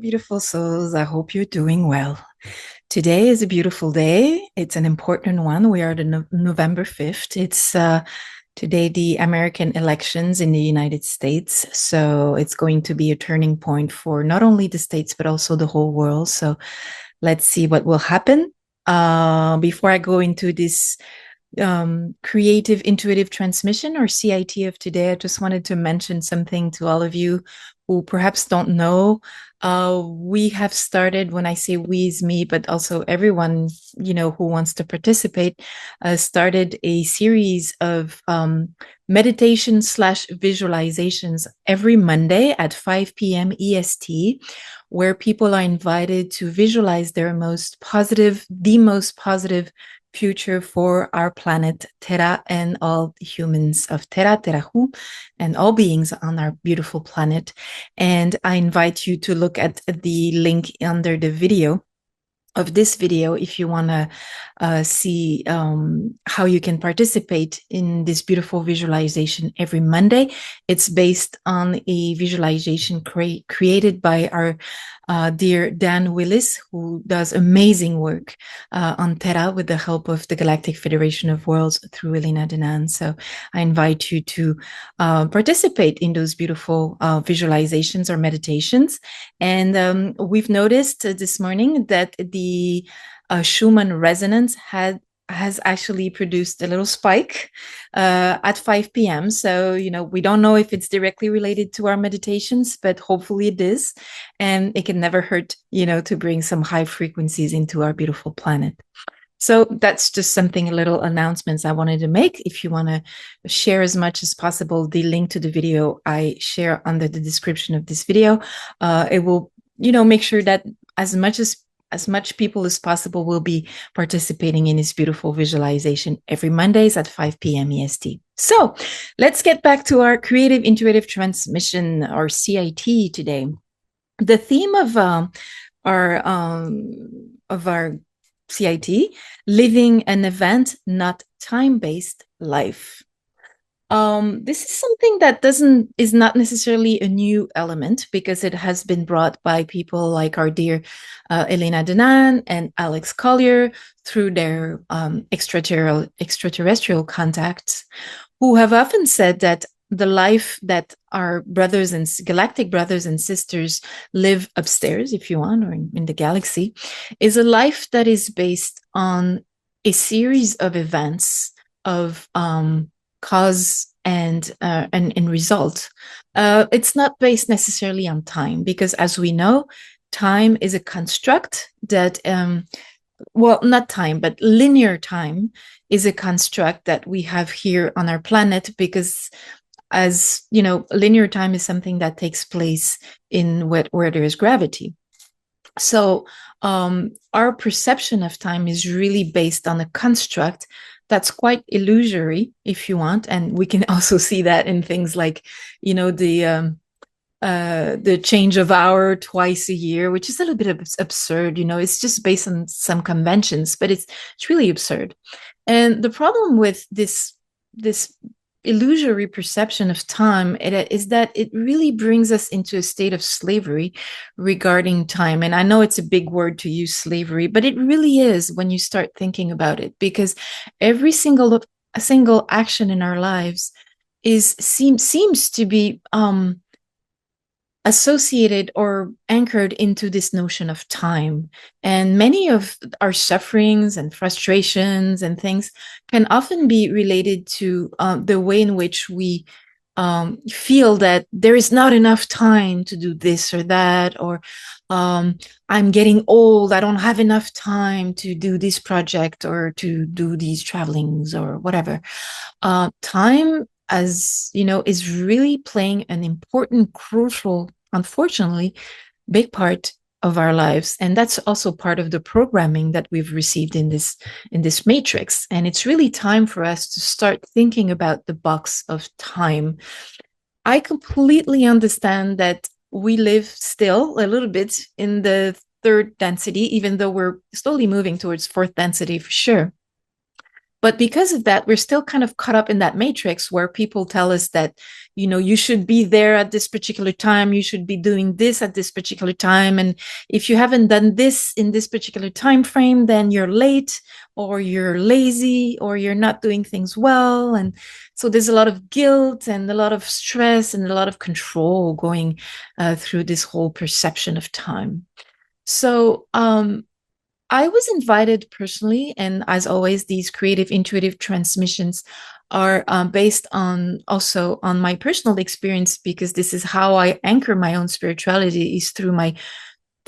beautiful souls. I hope you're doing well. Today is a beautiful day. It's an important one. We are the November 5th. It's today the American elections in the United States. So it's going to be a turning point for not only the States, but also the whole world. So let's see what will happen. Before I go into this creative intuitive transmission or CIT of today, I just wanted to mention something to all of you who perhaps don't know. We have started, when I say we is me, but also everyone, who wants to participate, started a series of meditation / visualizations every Monday at 5 p.m. EST, where people are invited to visualize the most positive future for our planet Terra and all humans of Terra, Terrahu, and all beings on our beautiful planet. And I invite you to look at the link under the video of this video if you want to see how you can participate in this beautiful visualization every Monday. It's based on a visualization created by our dear Dan Willis, who does amazing work on Terra with the help of the Galactic Federation of Worlds through Elena Denan. So I invite you to participate in those beautiful visualizations or meditations. And we've noticed this morning that the Schumann resonance has actually produced a little spike at 5 p.m. So, we don't know if it's directly related to our meditations, but hopefully it is. And it can never hurt, to bring some high frequencies into our beautiful planet. So that's just something, little announcements I wanted to make. If you want to share as much as possible, the link to the video I share under the description of this video, it will, make sure that as much people as possible will be participating in this beautiful visualization every Mondays at 5 p.m. EST. So let's get back to our creative intuitive transmission, or CIT today. The theme of our CIT, living an event, not time-based life. This is something that is not necessarily a new element, because it has been brought by people like our dear Elena Denan and Alex Collier through their extraterrestrial contacts, who have often said that the life that our galactic brothers and sisters live upstairs, if you want, or in the galaxy, is a life that is based on a series of events of cause and result. It's not based necessarily on time, because as we know, time is a construct that, not time, but linear time is a construct that we have here on our planet, because as you know, linear time is something that takes place in where there is gravity. So our perception of time is really based on a construct that's quite illusory, if you want. And we can also see that in things like, the change of hour twice a year, which is a little bit absurd. It's just based on some conventions, but it's really absurd. And the problem with this illusory perception of time is that it really brings us into a state of slavery regarding time. And I know it's a big word to use, slavery, but it really is when you start thinking about it, because every single action in our lives seems to be associated or anchored into this notion of time. And many of our sufferings and frustrations and things can often be related to the way in which we feel that there is not enough time to do this or that, or I'm getting old, I don't have enough time to do this project or to do these travelings or whatever. Time, as you know, is really playing an important, crucial, unfortunately, big part of our lives. And that's also part of the programming that we've received in this matrix. And it's really time for us to start thinking about the box of time. I completely understand that we live still a little bit in the third density, even though we're slowly moving towards fourth density for sure. But because of that, we're still kind of caught up in that matrix where people tell us that, you should be there at this particular time, you should be doing this at this particular time. And if you haven't done this in this particular time frame, then you're late, or you're lazy, or you're not doing things well. And so there's a lot of guilt and a lot of stress and a lot of control going through this whole perception of time. So I was invited personally, and as always, these creative intuitive transmissions are based on also on my personal experience, because this is how I anchor my own spirituality, is through my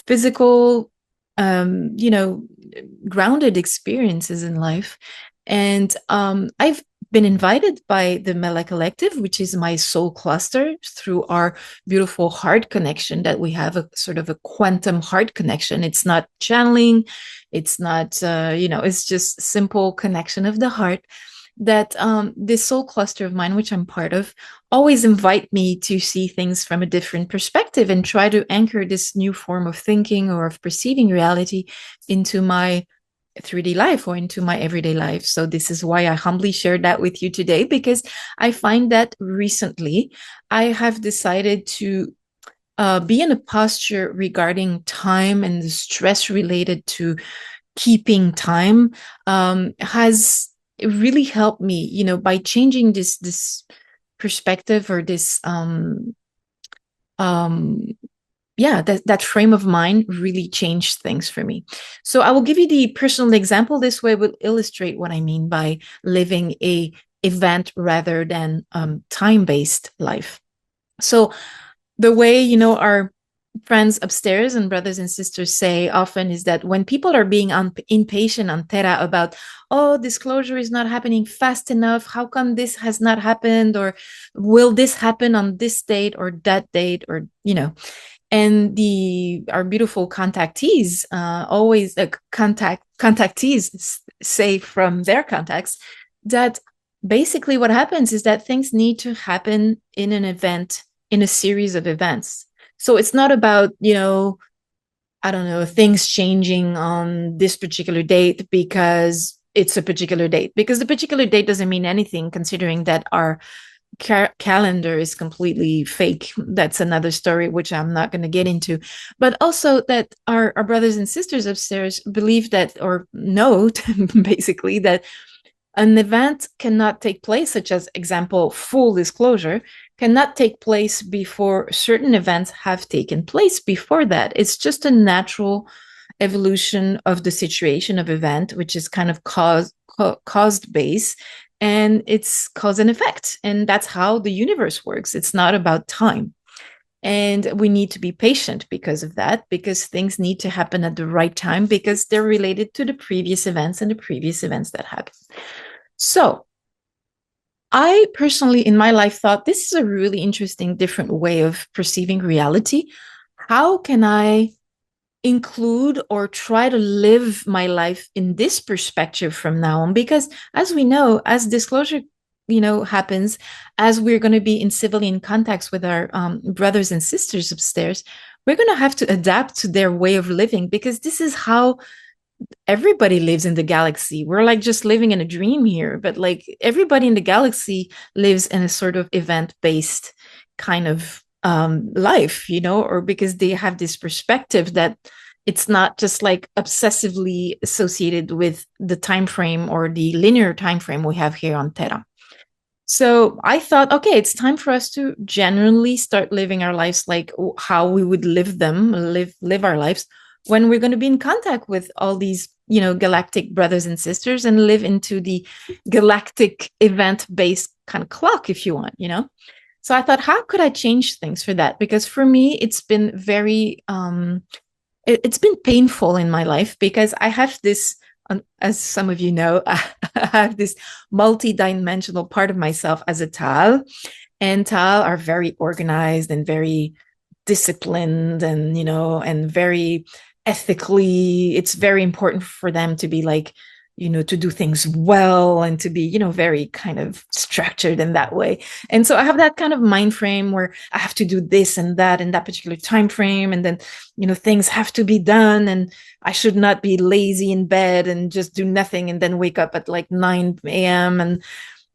physical, grounded experiences in life. And I've been invited by the Mella Collective, which is my soul cluster, through our beautiful heart connection that we have, a sort of a quantum heart connection. It's not channeling, it's not, it's just simple connection of the heart. That this soul cluster of mine, which I'm part of, always invite me to see things from a different perspective and try to anchor this new form of thinking or of perceiving reality into my 3D life or into my everyday life. So this is why I humbly shared that with you today, because I find that recently I have decided to be in a posture regarding time, and the stress related to keeping time has really helped me, by changing this perspective, or this that frame of mind really changed things for me. So I will give you the personal example. This way will illustrate what I mean by living a event rather than time-based life. So the way, our friends upstairs and brothers and sisters say often is that when people are being impatient on Terra about, oh, disclosure is not happening fast enough, how come this has not happened, or will this happen on this date or that date, or and our beautiful contactees always contactees say from their contacts that basically what happens is that things need to happen in an event, in a series of events. So it's not about, I don't know, things changing on this particular date because it's a particular date, because the particular date doesn't mean anything, considering that our calendar is completely fake. That's another story, which I'm not going to get into. But also that our brothers and sisters upstairs believe that, or know, basically, that an event cannot take place, such as, example, full disclosure, cannot take place before certain events have taken place before that. It's just a natural evolution of the situation of event, which is kind of caused base, and it's cause and effect. And that's how the universe works. It's not about time. And we need to be patient because of that, because things need to happen at the right time, because they're related to the previous events and the previous events that happened. So I personally, in my life, thought this is a really interesting, different way of perceiving reality. How can I include or try to live my life in this perspective from now on? Because as we know, as disclosure, happens, as we're going to be in civilian contacts with our brothers and sisters upstairs, we're going to have to adapt to their way of living, because this is how everybody lives in the galaxy. We're like just living in a dream here, but like everybody in the galaxy lives in a sort of event-based kind of life, or because they have this perspective that it's not just like obsessively associated with the time frame or the linear time frame we have here on Terra. So I thought, okay, it's time for us to genuinely start living our lives like how we would live our lives when we're going to be in contact with all these, galactic brothers and sisters, and live into the galactic event-based kind of clock, if you want, So I thought, how could I change things for that? Because for me, it's been very, it's been painful in my life, because I have this, as some of you know, I have this multi-dimensional part of myself as a Tal, and Tal are very organized and very disciplined, and, and very ethically. It's very important for them to be like, to do things well and to be, very kind of structured in that way. And so I have that kind of mind frame where I have to do this and that in that particular time frame. And then, things have to be done, and I should not be lazy in bed and just do nothing and then wake up at like 9 a.m. and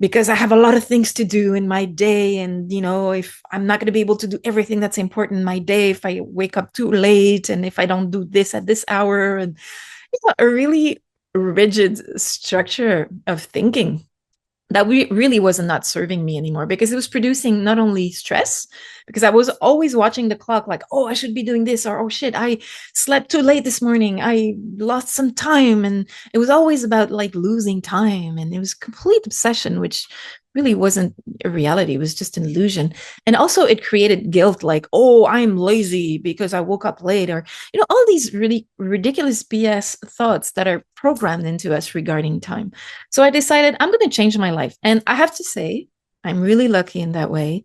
because I have a lot of things to do in my day. And, if I'm not going to be able to do everything that's important in my day, if I wake up too late and if I don't do this at this hour, and a really rigid structure of thinking that really was not serving me anymore, because it was producing not only stress, because I was always watching the clock like, oh, I should be doing this, or oh shit, I slept too late this morning, I lost some time. And it was always about like losing time, and it was complete obsession, which really wasn't a reality. It was just an illusion. And also it created guilt, like, oh, I'm lazy because I woke up late, or all these really ridiculous BS thoughts that are programmed into us regarding time. So I decided I'm going to change my life. And I have to say, I'm really lucky in that way.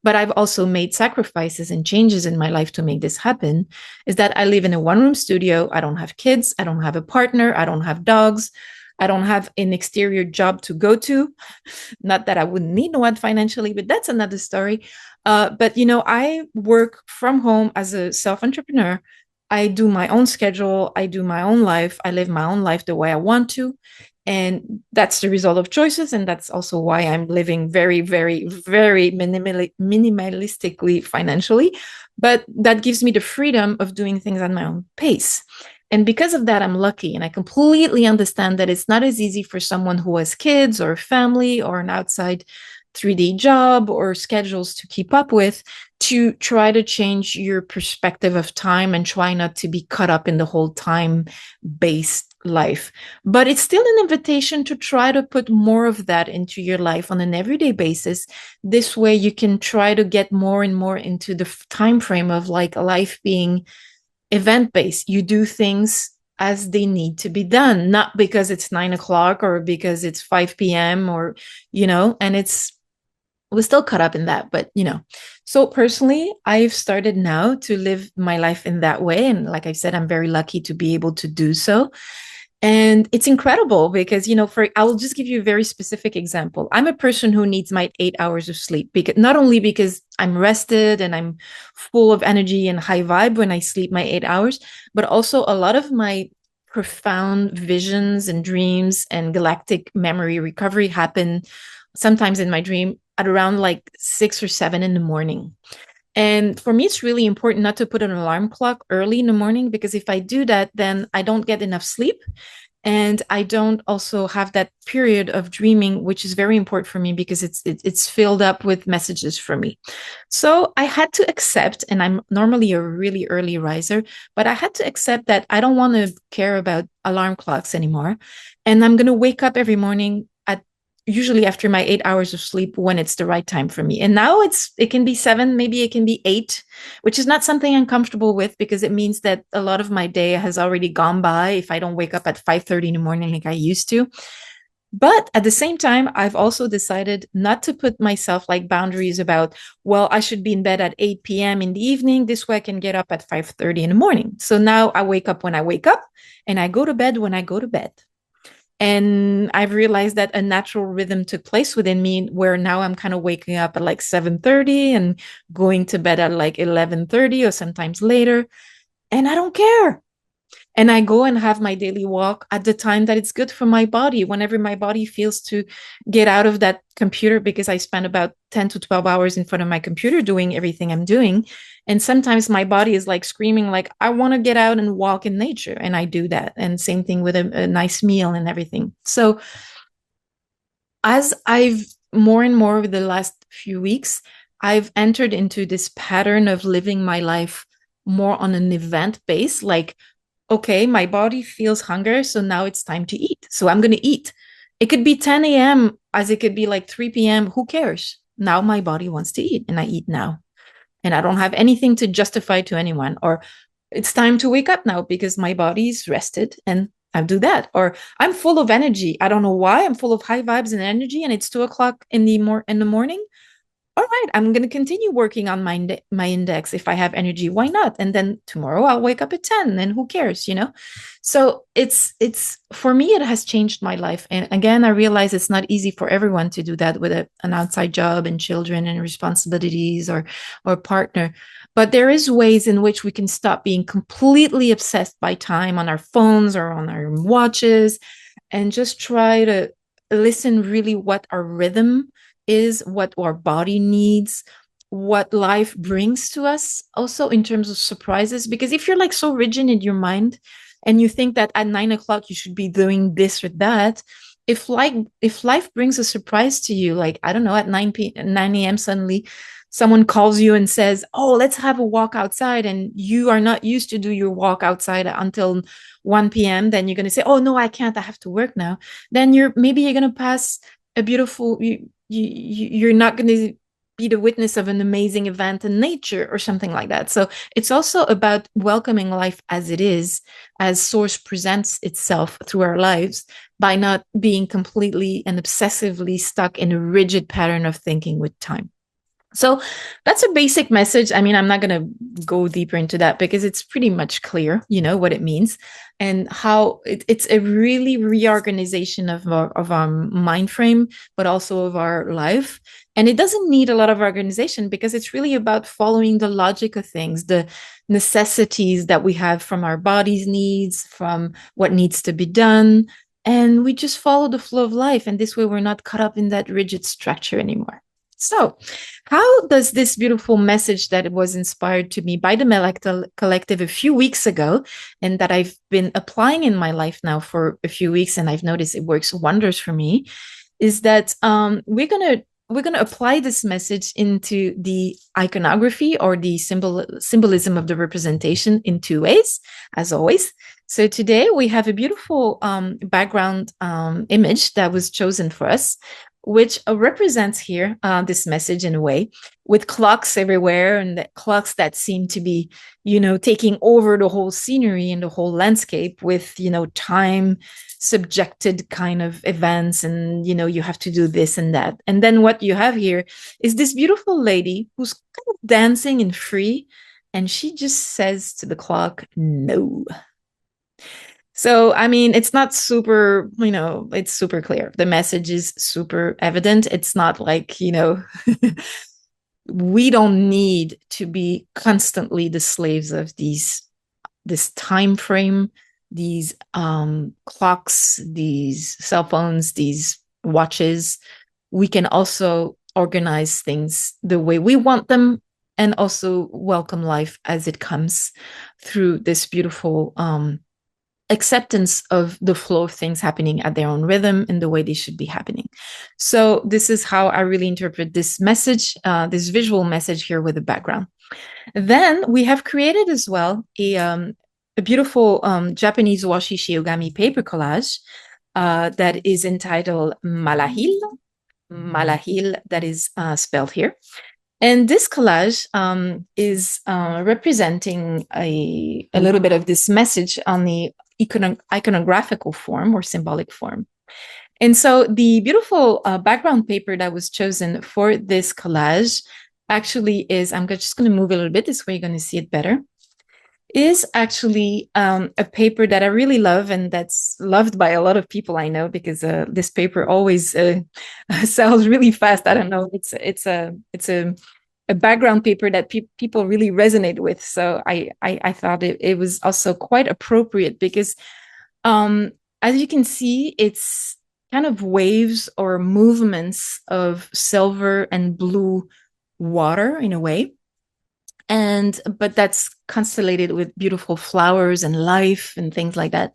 But I've also made sacrifices and changes in my life to make this happen. Is that I live in a one-room studio. I don't have kids. I don't have a partner. I don't have dogs. I don't have an exterior job to go to. Not that I wouldn't need one financially, but that's another story. But, I work from home as a self-entrepreneur. I do my own schedule. I do my own life. I live my own life the way I want to. And that's the result of choices. And that's also why I'm living very, very, very minimalistically financially. But that gives me the freedom of doing things at my own pace. And because of that, I'm lucky. And I completely understand that it's not as easy for someone who has kids or family or an outside 3D job or schedules to keep up with, to try to change your perspective of time and try not to be caught up in the whole time-based life. But it's still an invitation to try to put more of that into your life on an everyday basis. This way you can try to get more and more into the time frame of like life being event-based. You do things as they need to be done, not because it's 9 o'clock or because it's 5 p.m. or, and we're still caught up in that, but, So personally, I've started now to live my life in that way. And like I said, I'm very lucky to be able to do so. And it's incredible because, I'll just give you a very specific example. I'm a person who needs my 8 hours of sleep, because not only because I'm rested and I'm full of energy and high vibe when I sleep my 8 hours, but also a lot of my profound visions and dreams and galactic memory recovery happen sometimes in my dream at around like 6 or 7 in the morning. And for me, it's really important not to put an alarm clock early in the morning, because if I do that, then I don't get enough sleep. And I don't also have that period of dreaming, which is very important for me because it's filled up with messages for me. So I had to accept, and I'm normally a really early riser, but I had to accept that I don't want to care about alarm clocks anymore. And I'm going to wake up every morning usually after my 8 hours of sleep when it's the right time for me. And now it can be 7, maybe it can be 8, which is not something I'm comfortable with, because it means that a lot of my day has already gone by if I don't wake up at 5:30 in the morning like I used to. But at the same time, I've also decided not to put myself like boundaries about, well, I should be in bed at 8 p.m. in the evening. This way I can get up at 5:30 in the morning. So now I wake up when I wake up and I go to bed when I go to bed. And I've realized that a natural rhythm took place within me, where now I'm kind of waking up at like 7:30 and going to bed at like 11:30 or sometimes later. And I don't care. And I go and have my daily walk at the time that it's good for my body, whenever my body feels to get out of that computer, because I spend about 10 to 12 hours in front of my computer doing everything I'm doing. And sometimes my body is like screaming, like, I want to get out and walk in nature. And I do that. And same thing with a nice meal and everything. So as I've more and more over the last few weeks, I've entered into this pattern of living my life more on an event base, like, okay, my body feels hunger, so now it's time to eat. So I'm going to eat. It could be 10 a.m. as it could be like 3 p.m. Who cares? Now my body wants to eat, and I eat now. And I don't have anything to justify to anyone. Or it's time to wake up now because my body's rested, and I do that. Or I'm full of energy. I don't know why. I'm full of high vibes and energy, and it's 2 o'clock in the morning. all right, I'm going to continue working on my index. If I have energy, why not? And then tomorrow I'll wake up at 10 and who cares, you know? So it's for me, it has changed my life. And again, I realize it's not easy for everyone to do that with an outside job and children and responsibilities or partner. But there is ways in which we can stop being completely obsessed by time on our phones or on our watches and just try to listen really what our rhythm is, what our body needs, what life brings to us, also in terms of surprises. Because if you're like so rigid in your mind and you think that at 9 o'clock you should be doing this or that, if life brings a surprise to you, like I don't know, at 9 a.m. suddenly someone calls you and says, "Oh, let's have a walk outside," and you are not used to do your walk outside until 1 p.m., then you're going to say, "Oh no, I can't, I have to work now." Then you're going to pass a beautiful you're not going to be the witness of an amazing event in nature or something like that. So it's also about welcoming life as it is, as source presents itself through our lives, by not being completely and obsessively stuck in a rigid pattern of thinking with time. So that's a basic message. I mean, I'm not going to go deeper into that because it's pretty much clear, you know, what it means and how it's a really reorganization of our mind frame, but also of our life. And it doesn't need a lot of organization because it's really about following the logic of things, the necessities that we have from our body's needs, from what needs to be done. And we just follow the flow of life. And this way, we're not caught up in that rigid structure anymore. So, how does this beautiful message that was inspired to me by the Mella Collective a few weeks ago, and that I've been applying in my life now for a few weeks, and I've noticed it works wonders for me, is that we're gonna apply this message into the iconography or the symbolism of the representation in two ways, as always. So today we have a beautiful background image that was chosen for us, which represents here this message in a way, with clocks everywhere and the clocks that seem to be, you know, taking over the whole scenery and the whole landscape with, you know, time subjected kind of events and, you know, you have to do this and that. And then what you have here is this beautiful lady who's kind of dancing and free, and she just says to the clock, no. So, I mean, it's not super, you know, it's super clear. The message is super evident. It's not like, you know, we don't need to be constantly the slaves of this time frame, these clocks, these cell phones, these watches. We can also organize things the way we want them and also welcome life as it comes through this beautiful acceptance of the flow of things happening at their own rhythm and the way they should be happening. So this is how I really interpret this message, this visual message here with the background. Then we have created as well a beautiful Japanese washi chiyogami paper collage that is entitled Malahil. Malahil, that is spelled here. And this collage is representing a little bit of this message on the iconographical form or symbolic form. And so the beautiful background paper that was chosen for this collage actually is, I'm just going to move a little bit, this way you're going to see it better, is actually a paper that I really love and that's loved by a lot of people I know because this paper always sells really fast. I don't know. It's a background paper that people really resonate with. So I thought it was also quite appropriate because as you can see, it's kind of waves or movements of silver and blue water in a way. But that's constellated with beautiful flowers and life and things like that.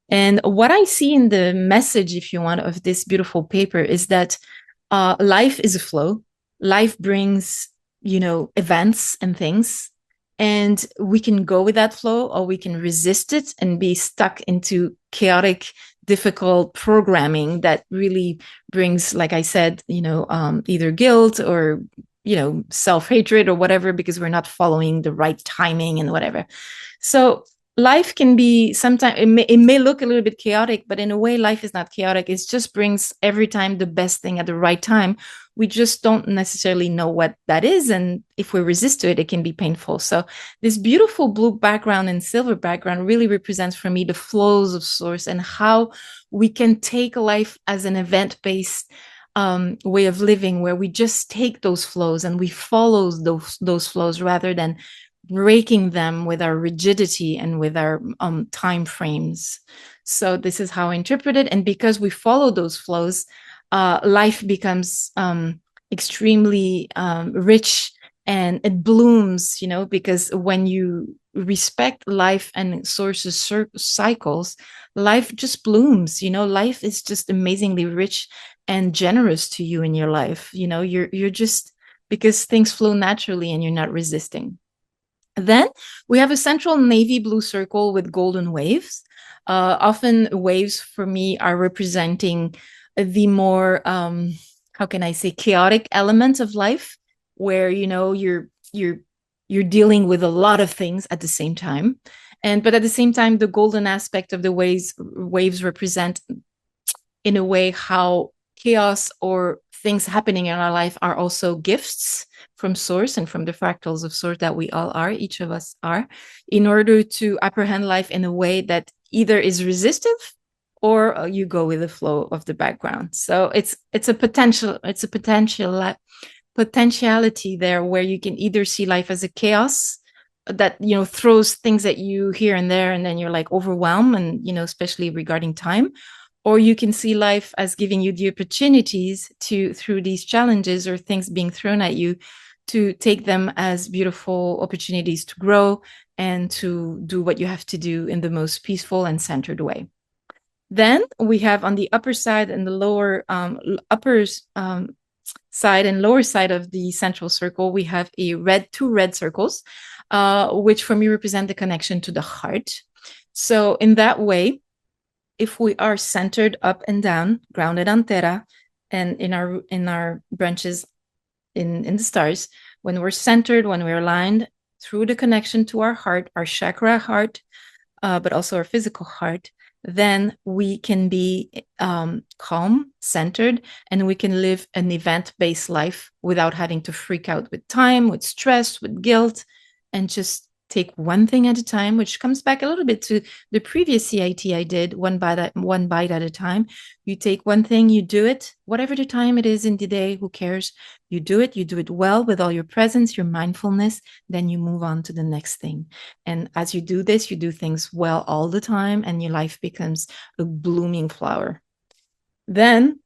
And what I see in the message, if you want, of this beautiful paper is that life is a flow. Life brings, you know, events and things, and we can go with that flow or we can resist it and be stuck into chaotic, difficult programming that really brings, like I said, you know, either guilt or, you know, self-hatred or whatever, because we're not following the right timing and whatever. So life can be sometimes it may look a little bit chaotic, but in a way life is not chaotic. It just brings every time the best thing at the right time. We just don't necessarily know what that is, and if we resist to it, it can be painful. So this beautiful blue background and silver background really represents for me the flows of source and how we can take life as an event-based way of living, where we just take those flows and we follow those flows rather than breaking them with our rigidity and with our time frames. So this is how I interpret it. And because we follow those flows, life becomes extremely rich, and it blooms, because when you respect life and sources cycles, life just blooms. Life is just amazingly rich and generous to you in your life. You're just, because things flow naturally and you're not resisting. Then we have a central navy blue circle with golden waves. Often waves for me are representing the more, how can I say, chaotic element of life, where you're dealing with a lot of things at the same time. But at the same time, the golden aspect of the waves represent, in a way, how chaos or things happening in our life are also gifts from source and from the fractals of source that we all are, each of us are, in order to apprehend life in a way that either is resistive or you go with the flow of the background. So it's a potentiality there, where you can either see life as a chaos that throws things at you here and there, and then you're like overwhelmed, and especially regarding time, or you can see life as giving you the opportunities to, through these challenges or things being thrown at you, to take them as beautiful opportunities to grow and to do what you have to do in the most peaceful and centered way. Then we have on the upper side and the lower side and lower side of the central circle, we have two red circles, which for me represent the connection to the heart. So in that way, if we are centered up and down, grounded on Terra, and in our branches in the stars, when we're centered, when we're aligned through the connection to our heart, our chakra heart, but also our physical heart, then we can be calm, centered, and we can live an event-based life without having to freak out with time, with stress, with guilt, and just take one thing at a time, which comes back a little bit to the previous CIT I did, one bite at a time. You take one thing, you do it, whatever the time it is in the day, who cares? You do it well with all your presence, your mindfulness, then you move on to the next thing. And as you do this, you do things well all the time, and your life becomes a blooming flower. Then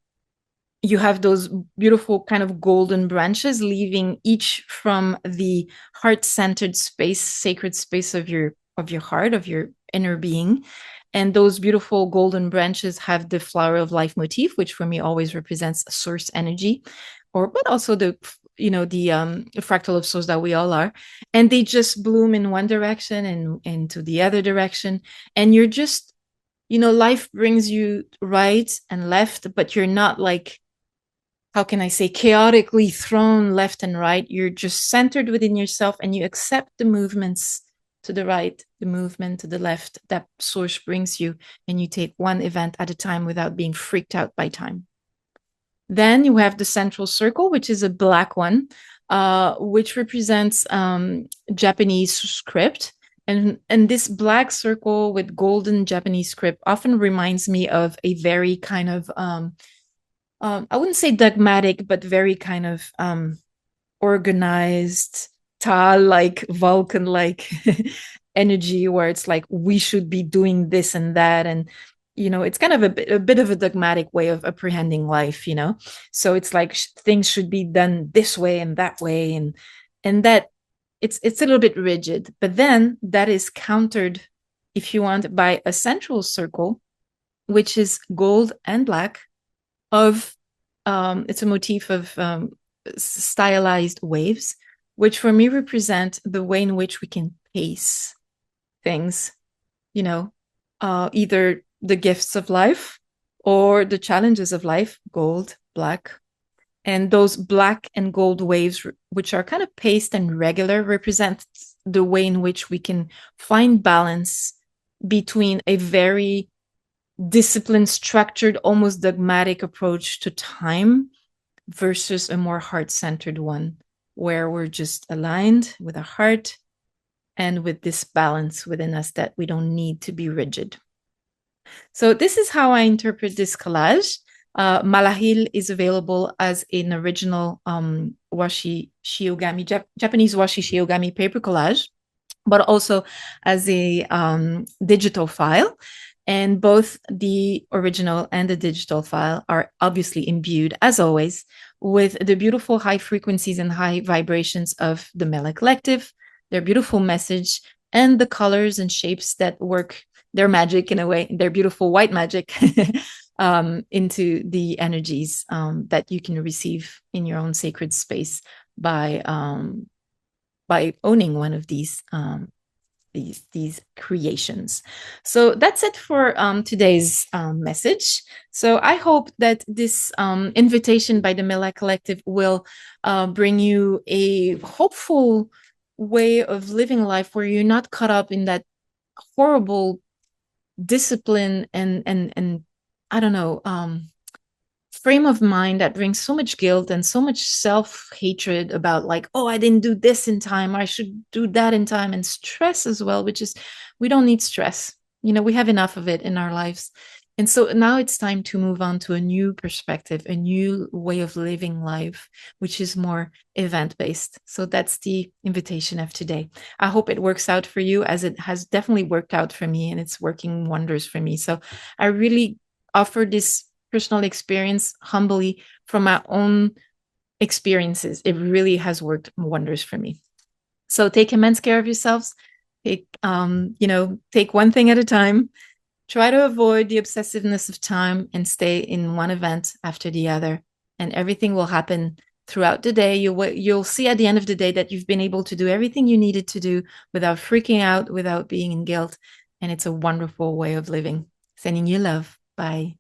you have those beautiful kind of golden branches leaving each from the heart-centered space, sacred space of your heart, of your inner being. And those beautiful golden branches have the flower of life motif, which for me always represents source energy, but also the fractal of source that we all are. And they just bloom in one direction and into the other direction. And you're just, life brings you right and left, but you're not like, how can I say, chaotically thrown left and right. You're just centered within yourself, and you accept the movements to the right, the movement to the left that source brings you, and you take one event at a time without being freaked out by time. Then you have the central circle, which is a black one, which represents Japanese script. And this black circle with golden Japanese script often reminds me of a very kind of I wouldn't say dogmatic, but very kind of organized, Ta-like, Vulcan-like energy, where it's like, we should be doing this and that. And, it's kind of a bit of a dogmatic way of apprehending life, So it's like things should be done this way and that way. And that it's a little bit rigid. But then that is countered, if you want, by a central circle, which is gold and black, it's a motif of stylized waves, which for me represent the way in which we can pace things, either the gifts of life or the challenges of life, gold, black. And those black and gold waves, which are kind of paced and regular, represent the way in which we can find balance between a very disciplined, structured, almost dogmatic approach to time versus a more heart-centered one, where we're just aligned with our heart and with this balance within us that we don't need to be rigid. So this is how I interpret this collage. Malahil is available as an original washi chiyogami, Japanese washi chiyogami paper collage, but also as a digital file. And both the original and the digital file are obviously imbued, as always, with the beautiful high frequencies and high vibrations of the Mella collective, their beautiful message, and the colors and shapes that work their magic in a way, their beautiful white magic into the energies that you can receive in your own sacred space by owning one of these creations. So that's it for today's message. So I hope that this invitation by the Mella Collective will bring you a hopeful way of living life where you're not caught up in that horrible discipline and I don't know, frame of mind that brings so much guilt and so much self-hatred about like, oh, I didn't do this in time, or I should do that in time, and stress as well, which is, we don't need stress. We have enough of it in our lives. And so now it's time to move on to a new perspective, a new way of living life, which is more event-based. So that's the invitation of today. I hope it works out for you, as it has definitely worked out for me, and it's working wonders for me. So I really offer this personal experience humbly from my own experiences. It really has worked wonders for me. So take immense care of yourselves. Take one thing at a time. Try to avoid the obsessiveness of time and stay in one event after the other, and everything will happen throughout the day. You'll see at the end of the day that you've been able to do everything you needed to do without freaking out, without being in guilt. And it's a wonderful way of living. Sending you love. Bye.